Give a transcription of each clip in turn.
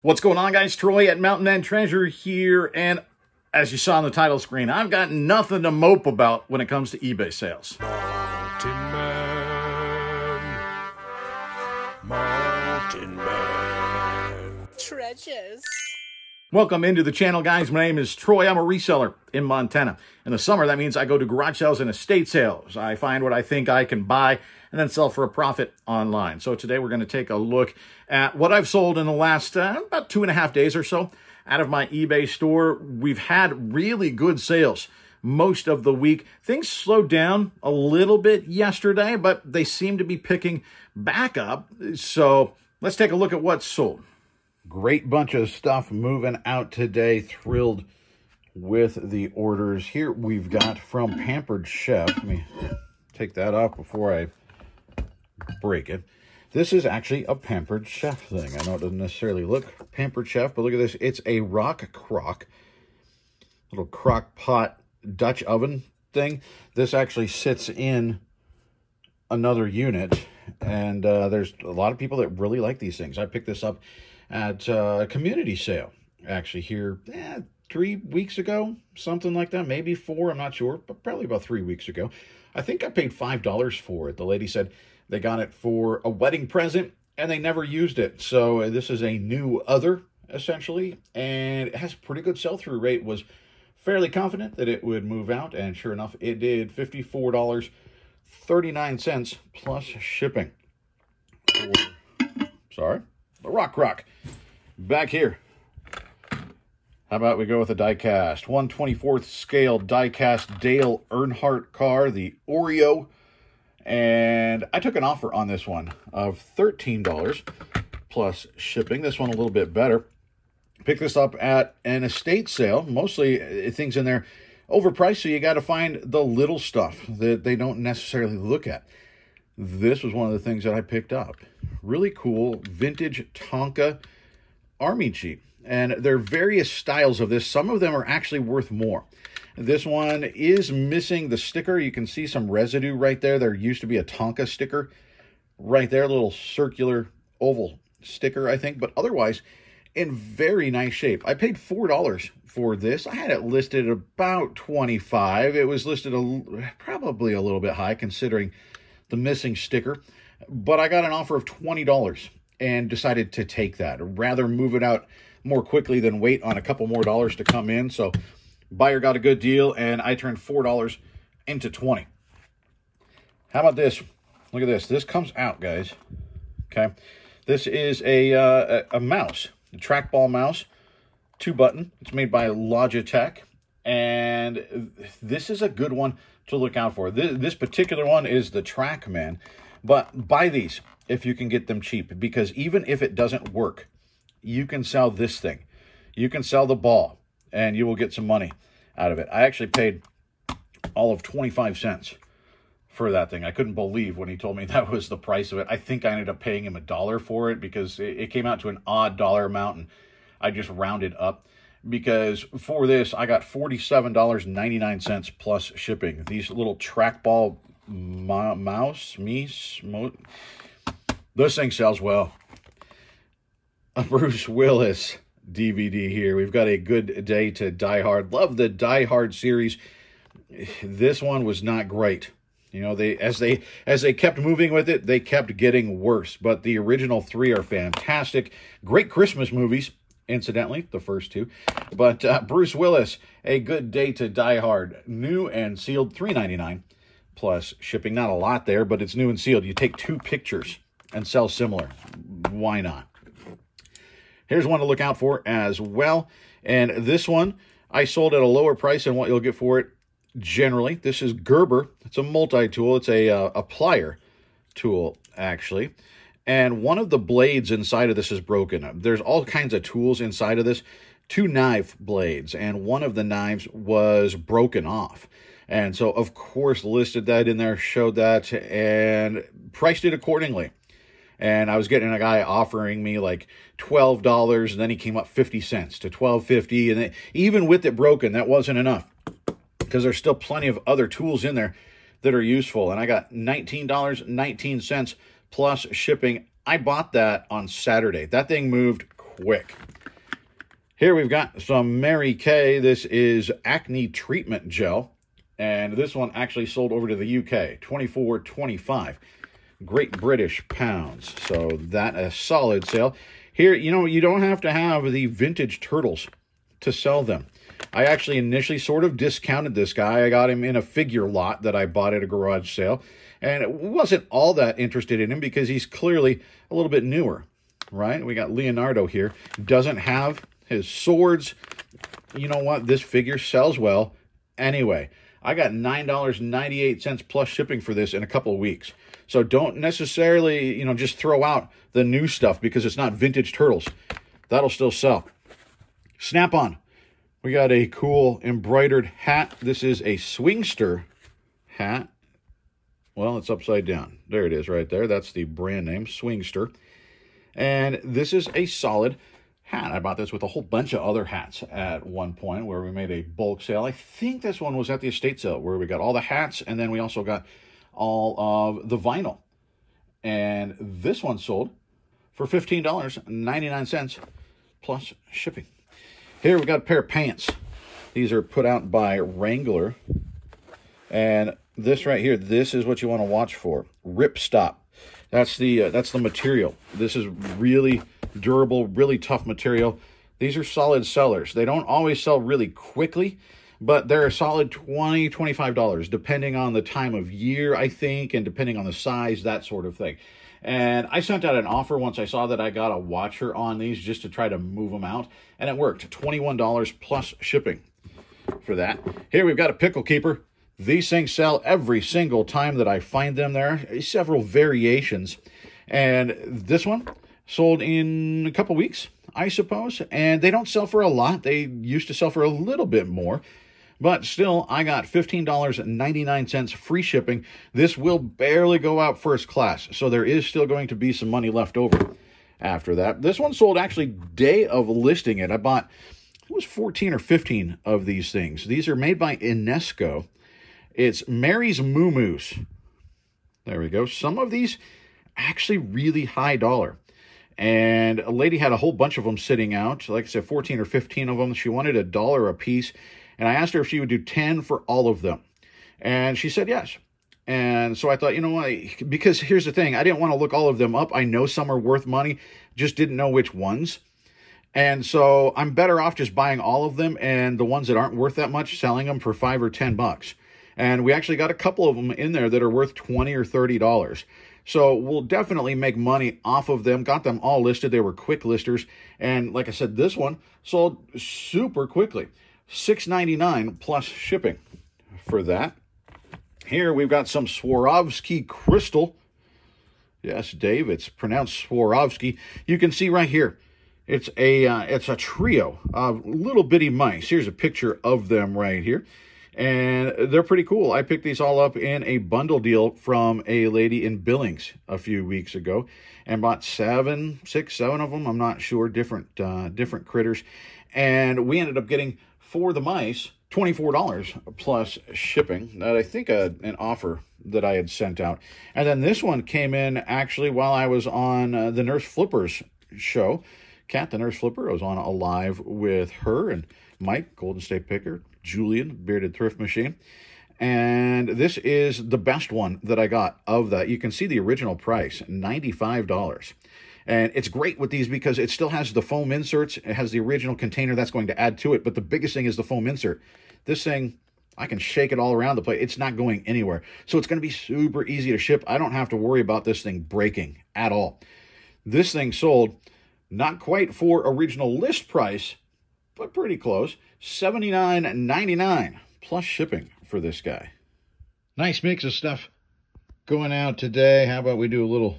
What's going on, guys? Troy at Mountain End Treasure here, and as you saw on the title screen, I've got nothing to mope about when it comes to eBay sales. Mountain Man. Treasures. Welcome into the channel, guys. My name is Troy. I'm a reseller in Montana. In the summer, that means I go to garage sales and estate sales. I find what I think I can buy and then sell for a profit online. So today we're going to take a look at what I've sold in the last about 2.5 days or so out of my eBay store. We've had really good sales most of the week. Things slowed down a little bit yesterday, but they seem to be picking back up. So let's take a look at what's sold. Great bunch of stuff moving out today. Thrilled with the orders. Here we've got from Pampered Chef. Let me take that off before I break it. This is actually a Pampered Chef thing. I know it doesn't necessarily look Pampered Chef, but look at this. It's a rock crock, little crock pot Dutch oven thing. This actually sits in another unit, and there's a lot of people that really like these things. I picked this up at a community sale, actually, here 3 weeks ago, something like that, maybe 4, I'm not sure, but probably about 3 weeks ago. I think I paid $5 for it. The lady said they got it for a wedding present, and they never used it. So this is a new other, essentially, and it has a pretty good sell-through rate. Was fairly confident that it would move out, and sure enough, it did. $54.39 plus shipping. Sorry, the rock crock. Back here. How about we go with a die-cast? 1/24th scale die-cast Dale Earnhardt car, the Oreo. And I took an offer on this one of $13 plus shipping. This one a little bit better. Picked this up at an estate sale. Mostly things in there overpriced, so you got to find the little stuff that they don't necessarily look at. This was one of the things that I picked up. Really cool vintage Tonka Army Jeep. And there are various styles of this. Some of them are actually worth more. This one is missing the sticker. You can see some residue right there. There used to be a Tonka sticker right there, a little circular oval sticker, I think. But otherwise, in very nice shape. I paid $4 for this. I had it listed at about $25. It was listed probably a little bit high considering the missing sticker. But I got an offer of $20 and decided to take that. I'd rather move it out more quickly than wait on a couple more dollars to come in. So buyer got a good deal, and I turned $4 into $20. How about this? Look at this. This comes out, guys. Okay. This is a mouse, a trackball mouse, 2-button. It's made by Logitech, and this is a good one to look out for. This particular one is the Trackman, but buy these if you can get them cheap, because even if it doesn't work, you can sell this thing. You can sell the ball, and you will get some money out of it. I actually paid all of 25 cents for that thing. I couldn't believe when he told me that was the price of it. I think I ended up paying him $1 for it because it came out to an odd dollar amount, and I just rounded up. Because for this, I got $47.99 plus shipping. These little trackball mouse, this thing sells well. A Bruce Willis DVD here. We've got A Good Day to Die Hard. Love the Die Hard series. This one was not great. You know, as they kept moving with it, they kept getting worse. But the original 3 are fantastic. Great Christmas movies, incidentally, the first 2. But Bruce Willis, A Good Day to Die Hard, new and sealed, $3.99 plus shipping. Not a lot there, but it's new and sealed. You take 2 pictures and sell similar. Why not? Here's one to look out for as well. And this one I sold at a lower price than what you'll get for it generally. This is Gerber. It's a multi-tool. It's a plier tool, actually. And one of the blades inside of this is broken. There's all kinds of tools inside of this. 2 knife blades, and one of the knives was broken off. And so, of course, listed that in there, showed that, and priced it accordingly. And I was getting a guy offering me like $12, and then he came up 50 cents to $12.50. And even with it broken, that wasn't enough, because there's still plenty of other tools in there that are useful. And I got $19.19 plus shipping. I bought that on Saturday. That thing moved quick. Here we've got some Mary Kay. This is acne treatment gel. And this one actually sold over to the UK, $24.25. Great British pounds. So that a solid sale. Here, you know, you don't have to have the vintage turtles to sell them. I actually initially sort of discounted this guy. I got him in a figure lot that I bought at a garage sale. And it wasn't all that interested in him because he's clearly a little bit newer, right? We got Leonardo here. Doesn't have his swords. You know what? This figure sells well. Anyway, I got $9.98 plus shipping for this in a couple of weeks. So don't necessarily, you know, just throw out the new stuff because it's not vintage turtles. That'll still sell. SnapOn. We got a cool embroidered hat. This is a Swingster hat. Well, it's upside down. There it is right there. That's the brand name, Swingster. And this is a solid hat. I bought this with a whole bunch of other hats at one point where we made a bulk sale. I think this one was at the estate sale where we got all the hats and then we also got all of the vinyl. And this one sold for $15.99 plus shipping. Here we got a pair of pants. These are put out by Wrangler. And this right here, this is what you want to watch for. Ripstop. That's the material. This is really durable, really tough material. These are solid sellers. They don't always sell really quickly, but they're a solid $20, $25, depending on the time of year, I think, and depending on the size, that sort of thing. And I sent out an offer once I saw that I got a watcher on these just to try to move them out, and it worked. $21 plus shipping for that. Here we've got a Pickle Keeper. These things sell every single time that I find them. There are several variations, and this one sold in a couple weeks, I suppose, and they don't sell for a lot. They used to sell for a little bit more, but still, I got $15.99 free shipping. This will barely go out first class, so there is still going to be some money left over after that. This one sold actually day of listing it. I bought, it was 14 or 15 of these things. These are made by Inesco. It's Mary's Moo Moos. There we go. Some of these actually really high dollar. And a lady had a whole bunch of them sitting out. Like I said, 14 or 15 of them. She wanted $1 a piece. And I asked her if she would do 10 for all of them. And she said yes. And so I thought, you know what? Because here's the thing. I didn't want to look all of them up. I know some are worth money. Just didn't know which ones. And so I'm better off just buying all of them. And the ones that aren't worth that much, selling them for $5 or $10. And we actually got a couple of them in there that are worth $20 or $30. So we'll definitely make money off of them. Got them all listed. They were quick listers. And like I said, this one sold super quickly. $6.99 plus shipping for that. Here we've got some Swarovski crystal. Yes, Dave, it's pronounced Swarovski. You can see right here, it's a trio of little bitty mice. Here's a picture of them right here. And they're pretty cool. I picked these all up in a bundle deal from a lady in Billings a few weeks ago and bought 7 of them. I'm not sure, different critters. And we ended up getting, for the mice, $24 plus shipping. That I think an offer that I had sent out. And then this one came in actually while I was on the Nurse Flippers show. Kat, the Nurse Flipper, I was on a live with her and Mike, Golden State Picker, Julian, Bearded Thrift Machine. And this is the best one that I got of that. You can see the original price, $95. And it's great with these because it still has the foam inserts. It has the original container that's going to add to it. But the biggest thing is the foam insert. This thing, I can shake it all around the place. It's not going anywhere. So it's going to be super easy to ship. I don't have to worry about this thing breaking at all. This thing sold not quite for original list price, but pretty close. $79.99 plus shipping for this guy. Nice mix of stuff going out today. How about we do a little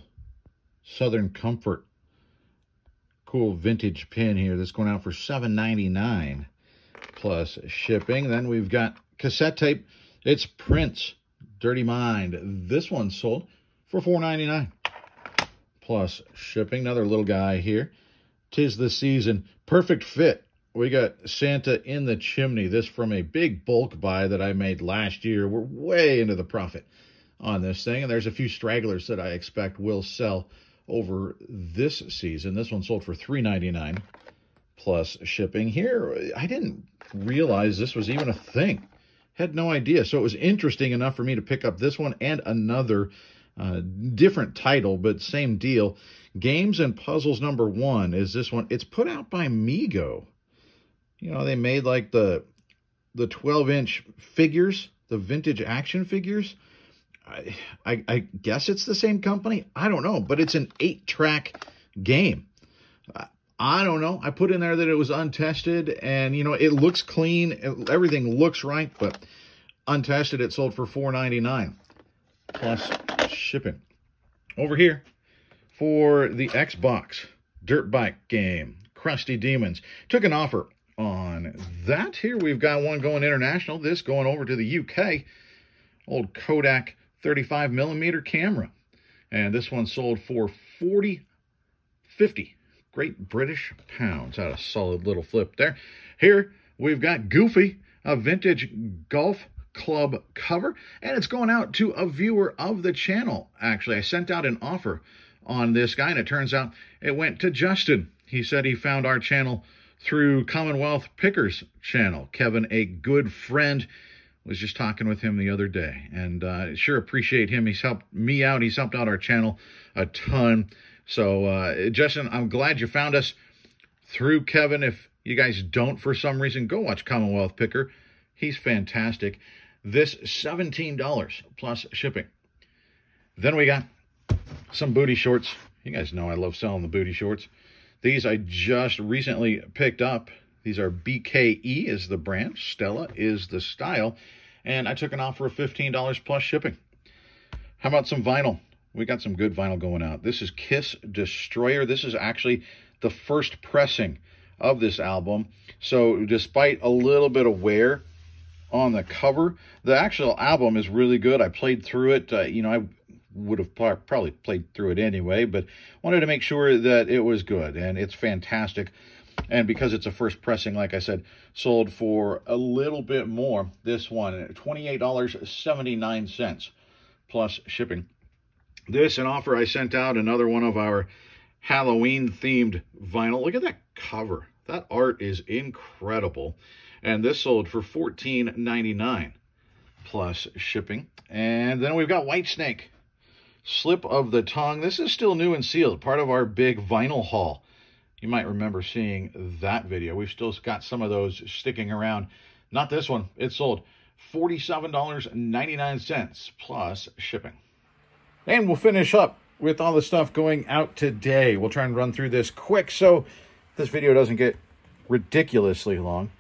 Southern Comfort. Cool vintage pin here that's going out for $7.99 plus shipping. Then we've got cassette tape. It's Prince, Dirty Mind. This one sold for $4.99 plus shipping. Another little guy here. 'Tis the Season. Perfect fit. We got Santa in the Chimney. This from a big bulk buy that I made last year. We're way into the profit on this thing. And there's a few stragglers that I expect will sell over this season. This one sold for $3.99 plus shipping. Here, I didn't realize this was even a thing. Had no idea. So it was interesting enough for me to pick up this one and another different title, but same deal. Games and Puzzles #1 is this one. It's put out by Mego. You know, they made like the 12-inch figures, the vintage action figures. I guess it's the same company. I don't know, but it's an 8-track game. I don't know. I put in there that it was untested, and, you know, it looks clean. Everything looks right, but untested, it sold for $4.99 plus shipping. Over here, for the Xbox dirt bike game, Crusty Demons. Took an offer on that. Here we've got one going international. This going over to the UK. Old Kodak 35mm camera. And this one sold for 50 Great British pounds. Had a solid little flip there. Here we've got Goofy, a vintage golf club cover, and it's going out to a viewer of the channel. Actually, I sent out an offer on this guy, and it turns out it went to Justin. He said he found our channel through Commonwealth Picker's channel. Kevin, a good friend, was just talking with him the other day, and sure appreciate him. He's helped me out. He's helped out our channel a ton. So, Justin, I'm glad you found us through Kevin. If you guys don't, for some reason, go watch Commonwealth Picker. He's fantastic. This, $17 plus shipping. Then we got some booty shorts. You guys know I love selling the booty shorts. These I just recently picked up. These are BKE is the brand. Stella is the style. And I took an offer of $15 plus shipping. How about some vinyl? We got some good vinyl going out. This is Kiss Destroyer. This is actually the first pressing of this album. So despite a little bit of wear on the cover, the actual album is really good. I played through it. You know, I would have probably played through it anyway, but wanted to make sure that it was good, and it's fantastic. And because it's a first pressing, like I said, sold for a little bit more. This one, $28.79 plus shipping. This, an offer I sent out, another one of our Halloween-themed vinyl. Look at that cover. That art is incredible. And this sold for $14.99 plus shipping. And then we've got Whitesnake. Slip of the Tongue. This is still new and sealed, part of our big vinyl haul. You might remember seeing that video. We've still got some of those sticking around. Not this one. It sold $47.99 plus shipping. And we'll finish up with all the stuff going out today. We'll try and run through this quick so this video doesn't get ridiculously long.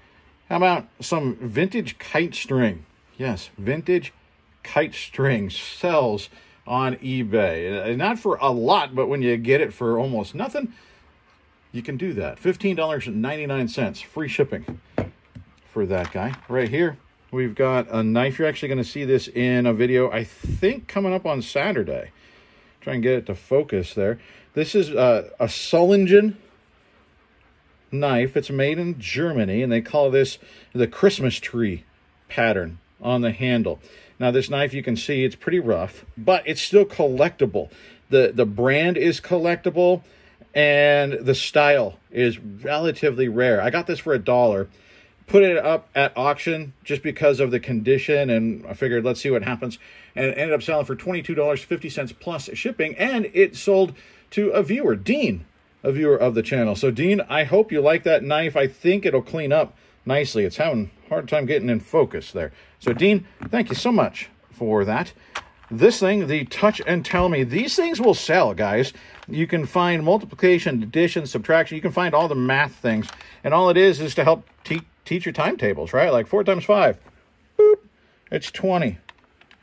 How about some vintage kite string? Yes, vintage kite string sells on eBay. Not for a lot, but when you get it for almost nothing, you can do that. $15.99, free shipping for that guy. Right here, we've got a knife. You're actually going to see this in a video, I think, coming up on Saturday. Try and get it to focus there. This is a Solingen knife. It's made in Germany, and they call this the Christmas tree pattern on the handle. Now, this knife, you can see it's pretty rough, but it's still collectible. The brand is collectible, and the style is relatively rare. I got this for $1. Put it up at auction just because of the condition, and I figured let's see what happens. And it ended up selling for $22.50 plus shipping, and it sold to a viewer, Dean, a viewer of the channel. So, Dean, I hope you like that knife. I think it'll clean up nicely. It's having a hard time getting in focus there. So, Dean, thank you so much for that. This thing, the Touch and Tell Me, these things will sell, guys. You can find multiplication, addition, subtraction. You can find all the math things. And all it is to help teach your timetables, right? Like 4 times 5, boop, it's 20.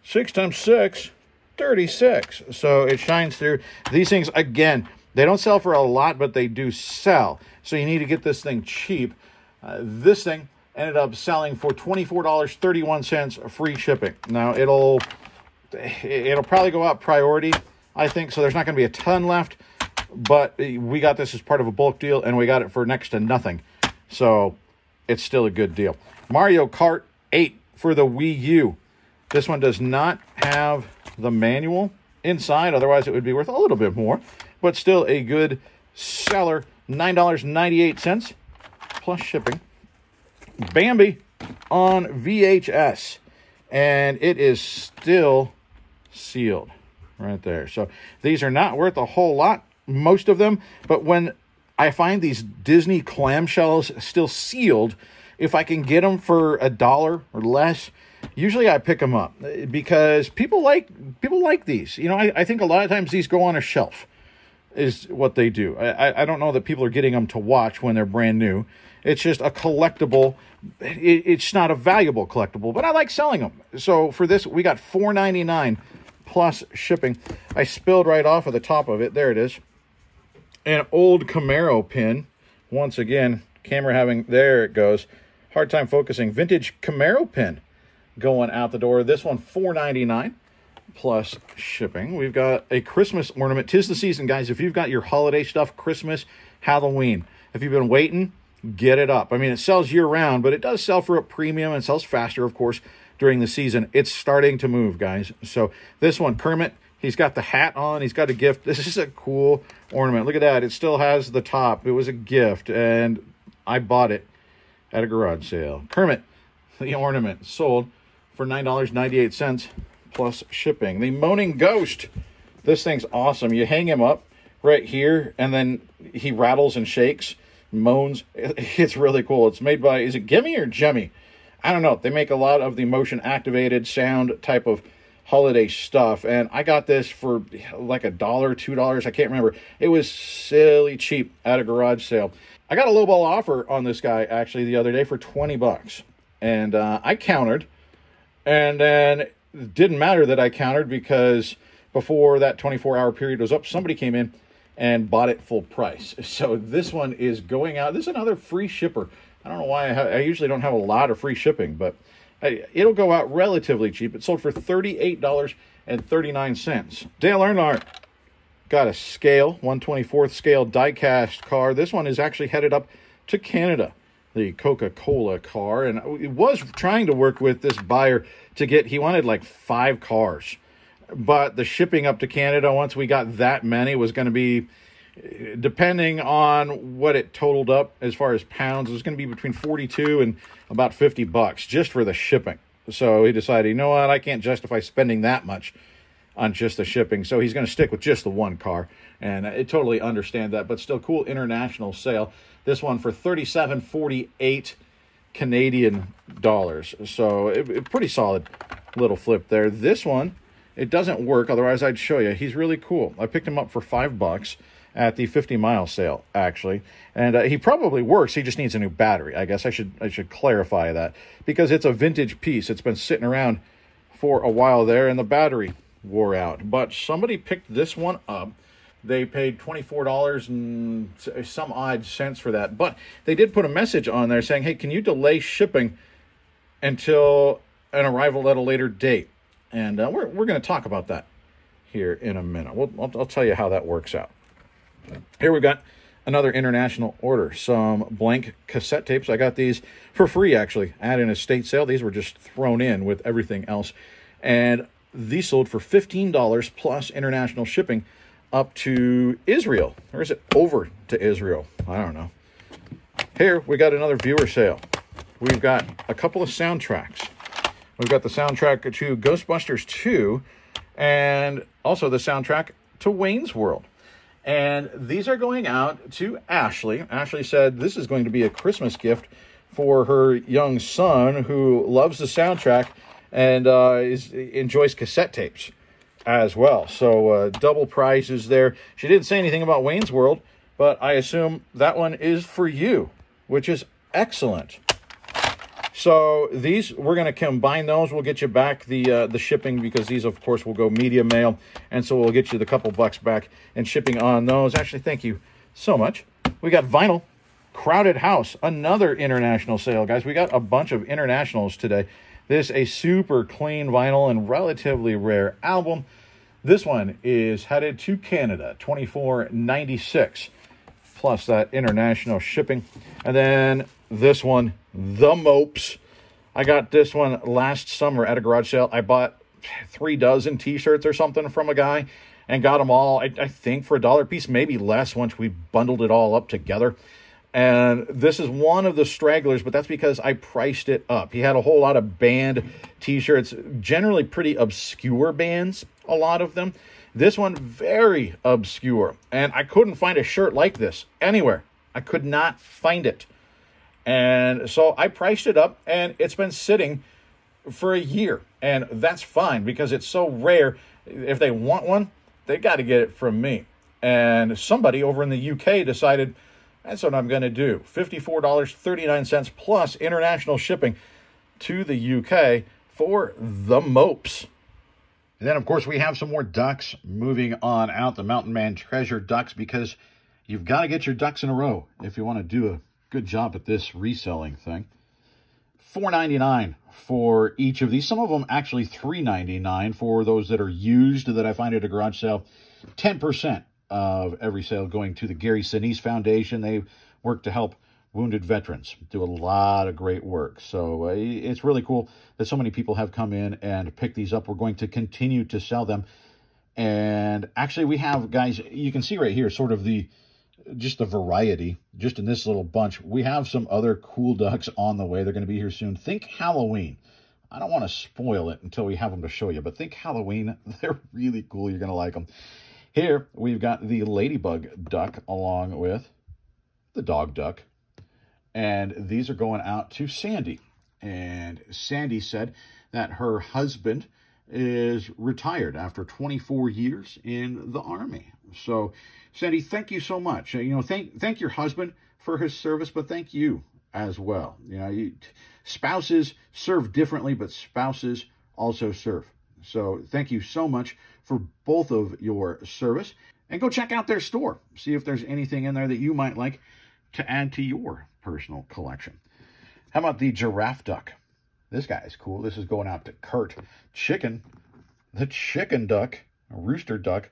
6 times 6, 36. So it shines through. These things, again, they don't sell for a lot, but they do sell. So you need to get this thing cheap. This thing ended up selling for $24.31 free shipping. Now, it'll probably go out priority, I think, so there's not going to be a ton left, but we got this as part of a bulk deal, and we got it for next to nothing. So it's still a good deal. Mario Kart 8 for the Wii U. This one does not have the manual inside, otherwise it would be worth a little bit more. but still a good seller. $9.98 plus shipping. Bambi on VHS, and it is still sealed right there. So these are not worth a whole lot, most of them, but when I find these Disney clamshells still sealed, if I can get them for $1 or less, usually I pick them up because people like these. You know, I think a lot of times these go on a shelf is what they do. I don't know that people are getting them to watch when they're brand new. It's just a collectible. It's not a valuable collectible, but I like selling them. So for this, we got $4.99 plus shipping. I spilled right off of the top of it. There it is. An old Camaro pin. Once again, camera having, there it goes. Hard time focusing. Vintage Camaro pin going out the door. This one, $4.99 plus shipping. We've got a Christmas ornament. 'Tis the season, guys. If you've got your holiday stuff, Christmas, Halloween, if you've been waiting, get it up. I mean, it sells year-round, but it does sell for a premium and sells faster, of course, during the season. It's starting to move, guys. So this one, Kermit, he's got the hat on. He's got a gift. This is a cool ornament. Look at that. It still has the top. It was a gift, and I bought it at a garage sale. Kermit, the ornament, sold for $9.98 plus shipping. The Moaning Ghost. This thing's awesome. You hang him up right here, and then he rattles and shakes, moans. It's really cool. It's made by, is it Gimme or Jemmy? I don't know. They make a lot of the motion-activated sound type of holiday stuff, and I got this for like $1, $2. I can't remember. It was silly cheap at a garage sale. I got a lowball offer on this guy actually the other day for $20, and I countered, and then it didn't matter that I countered because before that 24-hour period was up, somebody came in and bought it full price. So this one is going out. This is another free shipper. I don't know why I usually don't have a lot of free shipping, but it'll go out relatively cheap. It sold for $38.39. Dale Earnhardt got a scale, 1/24th scale die-cast car. This one is actually headed up to Canada, the Coca-Cola car. And it was trying to work with this buyer to get, he wanted like 5 cars. But the shipping up to Canada, once we got that many, was going to be, depending on what it totaled up as far as pounds, it was going to be between 42 and about $50 just for the shipping. So he decided, you know what, I can't justify spending that much on just the shipping. So he's going to stick with just the one car. And I totally understand that, but still cool international sale. This one for $37.48 Canadian dollars. So pretty solid little flip there. This one, it doesn't work, otherwise I'd show you. He's really cool. I picked him up for $5 at the 50-mile sale, actually. And he probably works. He just needs a new battery. I guess I should clarify that, because it's a vintage piece. It's been sitting around for a while there, and the battery wore out. But somebody picked this one up. They paid $24 and some odd cents for that. But they did put a message on there saying, hey, can you delay shipping until an arrival at a later date? And we're going to talk about that here in a minute. I'll tell you how that works out. Here we've got another international order. Some blank cassette tapes. I got these for free, actually, at an estate sale. These were just thrown in with everything else. And these sold for $15 plus international shipping up to Israel. Or is it over to Israel? I don't know. Here we got another viewer sale. We've got a couple of soundtracks. We've got the soundtrack to Ghostbusters 2 and also the soundtrack to Wayne's World. And these are going out to Ashley. Ashley said this is going to be a Christmas gift for her young son who loves the soundtrack and enjoys cassette tapes as well. So double prizes there. She didn't say anything about Wayne's World, but I assume that one is for you, which is excellent. So these, we're going to combine those. We'll get you back the shipping, because these, of course, will go media mail. And so we'll get you the couple bucks back and shipping on those. Actually, thank you so much. We got vinyl. Crowded House, another international sale, guys. We got a bunch of internationals today. This a super clean vinyl and relatively rare album. This one is headed to Canada, $24.96 plus that international shipping. And then this one, the Mopes. I got this one last summer at a garage sale. I bought 3 dozen t-shirts or something from a guy. and got them all, I think, for $1 a piece, maybe less once we bundled it all up together. And this is one of the stragglers, but that's because I priced it up. He had a whole lot of band t-shirts, generally pretty obscure bands, a lot of them. This one, very obscure. And I couldn't find a shirt like this anywhere. I could not find it. And so I priced it up, and it's been sitting for a year. And that's fine, because it's so rare. If they want one, they got to get it from me. And somebody over in the UK decided, that's what I'm going to do. $54.39 plus international shipping to the UK for the Mopes. And then, of course, we have some more ducks moving on out, the Mountain Man Treasure ducks, because you've got to get your ducks in a row if you want to do a good job at this reselling thing. $4.99 for each of these. Some of them actually $3.99 for those that are used that I find at a garage sale. 10% of every sale going to the Gary Sinise Foundation. They work to help wounded veterans, do a lot of great work. So it's really cool that so many people have come in and picked these up. We're going to continue to sell them. And actually we have, guys, you can see right here sort of just the variety, just in this little bunch. We have some other cool ducks on the way. They're going to be here soon. Think Halloween. I don't want to spoil it until we have them to show you, but think Halloween. They're really cool. You're going to like them. Here, we've got the ladybug duck along with the dog duck. And these are going out to Sandy. And Sandy said that her husband is retired after 24 years in the Army. So, Sandy, thank you so much. Thank your husband for his service, but thank you as well. Spouses serve differently, but spouses also serve. So thank you so much for both of your service. And go check out their store. See if there's anything in there that you might like to add to your personal collection. How about the giraffe duck? This guy is cool. This is going out to Kurt. The chicken duck, a rooster duck.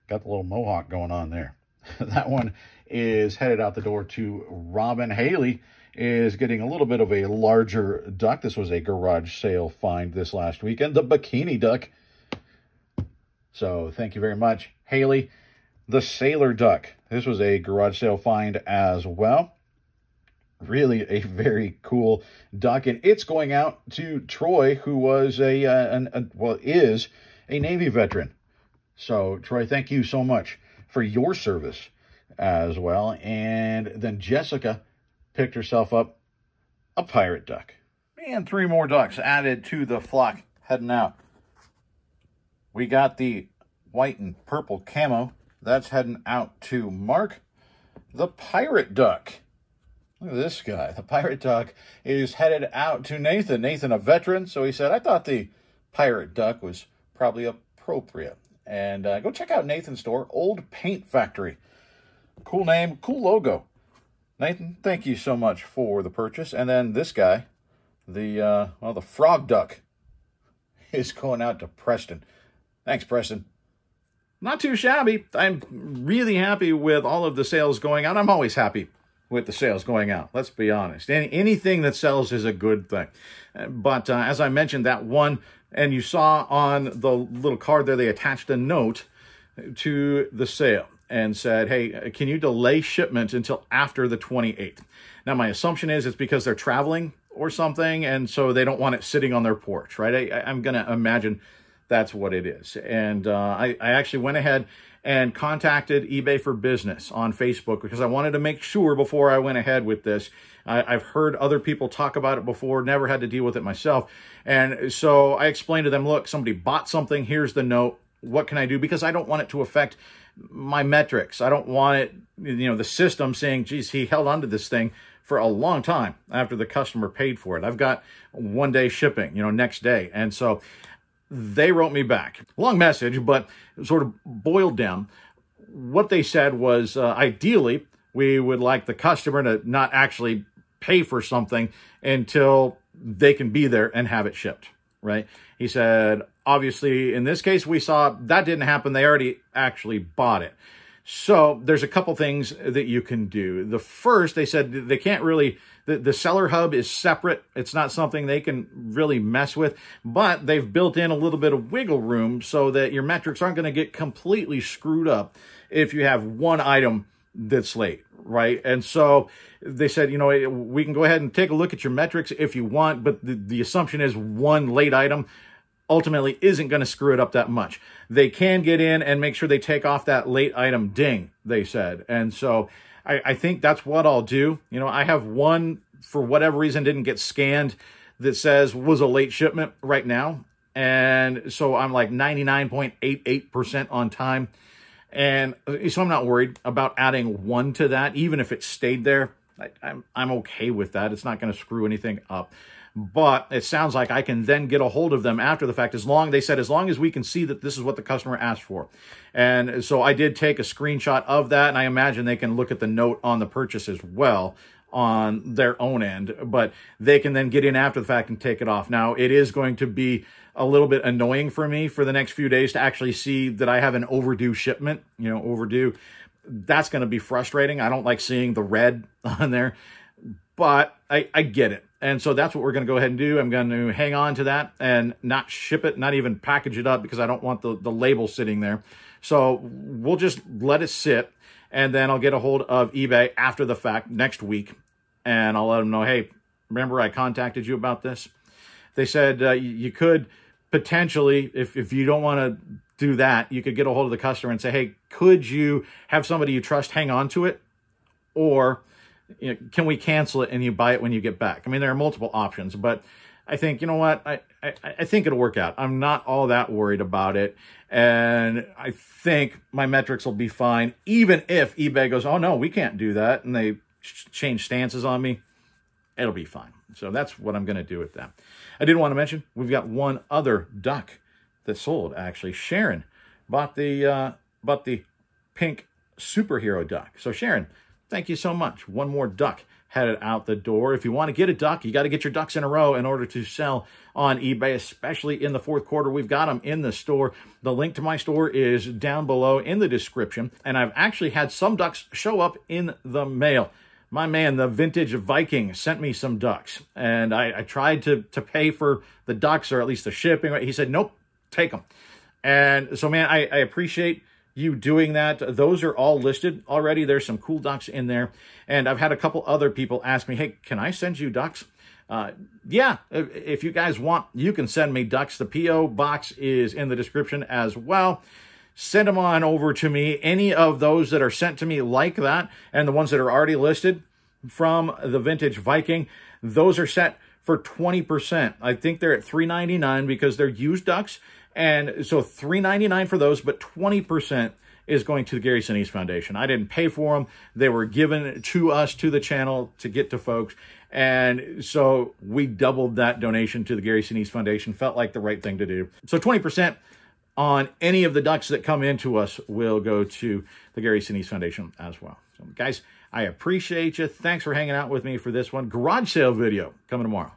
Got the little mohawk going on there. That one is headed out the door to Robin. Haley is getting a little bit of a larger duck. This was a garage sale find this last weekend. The bikini duck. So thank you very much, Haley. The sailor duck. This was a garage sale find as well. Really a very cool duck. And it's going out to Troy, who was is a Navy veteran. So, Troy, thank you so much for your service as well. And then Jessica picked herself up a pirate duck. And 3 more ducks added to the flock heading out. We got the white and purple camo. That's heading out to Mark. The pirate duck. Look at this guy. The pirate duck is headed out to Nathan. Nathan, a veteran, so he said, I thought the pirate duck was probably appropriate. And go check out Nathan's store, Old Paint Factory. Cool name, cool logo. Nathan, thank you so much for the purchase. And then this guy, the frog duck, is going out to Preston. Thanks, Preston. Not too shabby. I'm really happy with all of the sales going out. I'm always happy with the sales going out. Let's be honest. Anything that sells is a good thing. But as I mentioned, that one, and you saw on the little card there, they attached a note to the sale and said, hey, can you delay shipment until after the 28th? Now, my assumption is it's because they're traveling or something, and so they don't want it sitting on their porch, right? I'm going to imagine that's what it is. And I actually went ahead and contacted eBay for Business on Facebook because I wanted to make sure before I went ahead with this. I've heard other people talk about it before, never had to deal with it myself. And so I explained to them, look, somebody bought something, here's the note, what can I do? Because I don't want it to affect my metrics. I don't want it, the system saying, geez, he held onto this thing for a long time after the customer paid for it. I've got 1-day shipping, next day. And so they wrote me back. Long message, but sort of boiled down. What they said was, ideally, we would like the customer to not actually pay for something until they can be there and have it shipped, right? He said, obviously, in this case, we saw that didn't happen. They already actually bought it. So there's a couple things that you can do. The first, they said they can't really, the seller hub is separate. It's not something they can really mess with, but they've built in a little bit of wiggle room so that your metrics aren't going to get completely screwed up if you have one item that's late, right? And so they said, you know, we can go ahead and take a look at your metrics if you want, but the assumption is one late item ultimately isn't going to screw it up that much. They can get in and make sure they take off that late item ding, they said. And so I think that's what I'll do. You know, I have one, for whatever reason, didn't get scanned that says was a late shipment right now. And so I'm like 99.88% on time. And so I'm not worried about adding one to that, even if it stayed there. I'm okay with that. It's not going to screw anything up. But it sounds like I can then get a hold of them after the fact, they said, as long as we can see that this is what the customer asked for. And so I did take a screenshot of that, and I imagine they can look at the note on the purchase as well on their own end, but they can then get in after the fact and take it off. Now, it is going to be a little bit annoying for me for the next few days to actually see that I have an overdue shipment, you know, overdue. That's going to be frustrating. I don't like seeing the red on there, but I get it. And so that's what we're going to go ahead and do. I'm going to hang on to that and not ship it, not even package it up, because I don't want the label sitting there. So we'll just let it sit, and then I'll get a hold of eBay after the fact next week, and I'll let them know, hey, remember I contacted you about this? They said you could potentially, if you don't want to do that, you could get a hold of the customer and say, hey, could you have somebody you trust hang on to it? Or, you know, can we cancel it and you buy it when you get back? I mean, there are multiple options, but I think, you know what, I think it'll work out. I'm not all that worried about it, and I think my metrics will be fine, even if eBay goes, oh, no, we can't do that, and they change stances on me. It'll be fine. So that's what I'm going to do with that. I did want to mention, we've got one other duck that sold, actually. Sharon bought the pink superhero duck. So Sharon, thank you so much. One more duck headed out the door. If you want to get a duck, you got to get your ducks in a row in order to sell on eBay, especially in the fourth quarter. We've got them in the store. The link to my store is down below in the description. And I've actually had some ducks show up in the mail. My man, the Vintage Viking, sent me some ducks. And I tried to pay for the ducks, or at least the shipping. He said, nope, take them. And so, man, I appreciate you doing that. Those are all listed already. There's some cool ducks in there. And I've had a couple other people ask me, hey, can I send you ducks? Yeah, if you guys want, you can send me ducks. The P.O. box is in the description as well. Send them on over to me. Any of those that are sent to me like that, and the ones that are already listed from the Vintage Viking, those are set for 20%. I think they're at $3.99 because they're used ducks. And so $3.99 for those, but 20% is going to the Gary Sinise Foundation. I didn't pay for them. They were given to us, to the channel, to get to folks. And so we doubled that donation to the Gary Sinise Foundation. Felt like the right thing to do. So 20% on any of the ducks that come into us will go to the Gary Sinise Foundation as well. So guys, I appreciate you. Thanks for hanging out with me for this one. Garage sale video coming tomorrow.